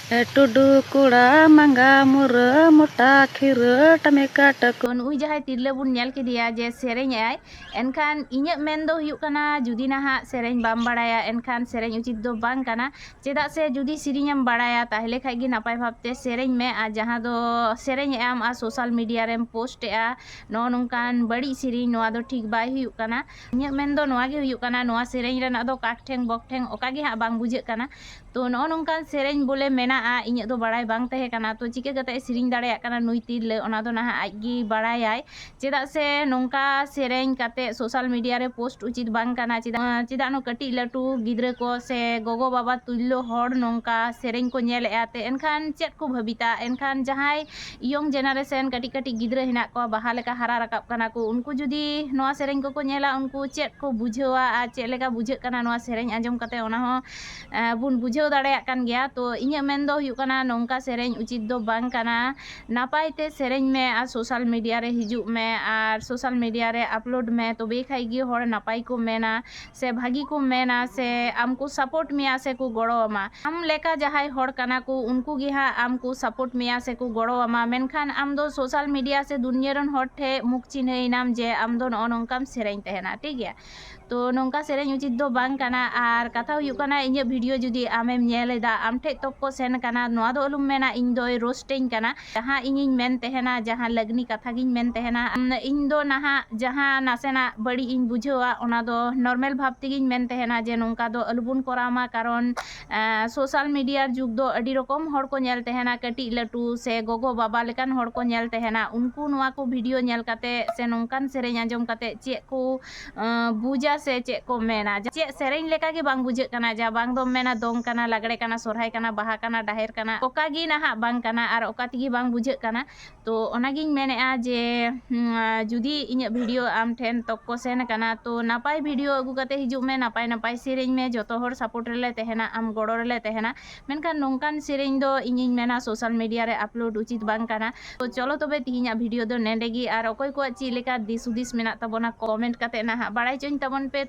टुडू कुड़ा मंगा मुरा मोटा खीरा टमेका टको नुई जहां तिरले बुन नेल केदिया जे सेरेñ आय एनखान इᱧᱟᱹᱜ मेन दो हुयुग कना जुदी नाहा सेरेñ बाम बाड़ाया एनखान सेरेñ उचित दो बांग कना चेदा से जुदी सेरेñम बाड़ाया ताहले खाइ गी नापाय भाबते सेरेñ में आ जहां दो सेरेñ एम आ सोशल मीडिया रेम पोस्ट आ नो नोंकान बड़ी सेरेñ नोआ दो ठीक बाय हुयुग कना इᱧᱟᱹᱜ मेन दो नोआ गे हुयुग कना नोआ सेरेñ रेना दो काकठेंग बकठेंग ओका गे हा बांग बुझाᱹᱜ कना तो नो नोंकान सेरेñ बोले मेना आ इᱧᱟᱹᱜ दो बाड़ाय बांग तहे कना तो चिका कते सेरेñ दाड़ेयाग कना नुई तिरले ओना दो नाहा आज गी बाड़ायाय चेदा से नोंका सेरेñ काते सोशल मीडिया रे पोस्ट उचित बांग कना चेदा नो कटी लटू गिद्रा को से गोगो बाबा तुल्लो हड़ नोंका सेरेñ को नेल आते एनखान चेद को भबिता एनखान जहाय यंग जेनारेशन कटी कटी गिद्रा हिना को बाहा लेका हारा राकाब कना को उनको जुदी नोआ सेरेñ को नेला उनको चेद को बुझावा आ चेद लेका बुझाᱹᱜ कना नोआ सेरेñ आंजम कते ओना हो बुन बुझाᱹव दाड़ेयाग कान गया तो इᱧᱟᱹᱜ मेन दो हुयुग कना नोंका सेरेñ उचित दो बांग कना नापाय ते सेरेñ में आ सोशल मीडिया रे हिजुग में और सोशल मीडिया रे अपलोड में तो बे खाइ गी हड़ नापाय को मेना से भागी को मेना से आमको सपोर्ट मिया से को गड़ो अमा आम लेका जहाय हड़ कना को उनको गी हा आमको सपोर्ट मिया से को गड़ो अमा मेनखान आम दो सोशल मीडिया से दुनिया रन हड़ ठे मुख चिन्हई नाम जे आम दो नोंकाम सेरेñ तहेना ठीक गया तो नोंका सेरेñ उचित दो बांग कना आर कथा हुयुग कना इᱧᱟᱹᱜ वीडियो जुदी आमेम नेलेदा आम ठे तक को सेन कना नोआ दो अलुम मेना इñ दोय रोस्टेñ कना जहां इñiñ मेन तहेना जहां लगनी कथा गिñ मेन तहेना इñ दो नाहा जहां नासेना बड़ी इñ बुझावा ओना दो नॉर्मल भाव तेगिñ मेन तहेना जे नोंका दो अलुबुन करामा कारण सोशल मीडिया जुग दो अडी रकम हड़ को नेल तहेना कटी लटू से गोगो बाबा लेकान हड़ को नेल तहेना उनको नोआ को वीडियो नेल काते से नोंकान सेरेñ आंजम काते चेद को बुझा से चेद को मेना चेद सेरेñ लेका गे बांग बुझाᱹᱜ कना जा बांग दो मेना दोंग कना लागड़े कना सोरहाय कना बाहा कना डाहेर कना ओका गी नाहा बांग कना आर ओका तिगी बांग बुझाᱹᱜ कना तो ओनागिñ मेनेआ जे जुदी इᱧᱟᱹᱜ वीडियो आम ठेन तक को सेन कना तो नापाय वीडियो अगु काते हिजुग में नापाय नापाय सेरेñ में जतो हड़ सपोर्ट रेले तहेना आम गड़ो रेले तहेना मेनखान नोंकान सेरेñ दो इñiñ मेना सोशल मीडिया रे अपलोड उचित बांग कना तो चलो तबे तिहिñाग वीडियो दो नेंडेगी आर ओकय को चि लेका दिस हुदिस मेना ताबोना कमेंट काते नाहा बाड़ाय चोñ ताबोन पे।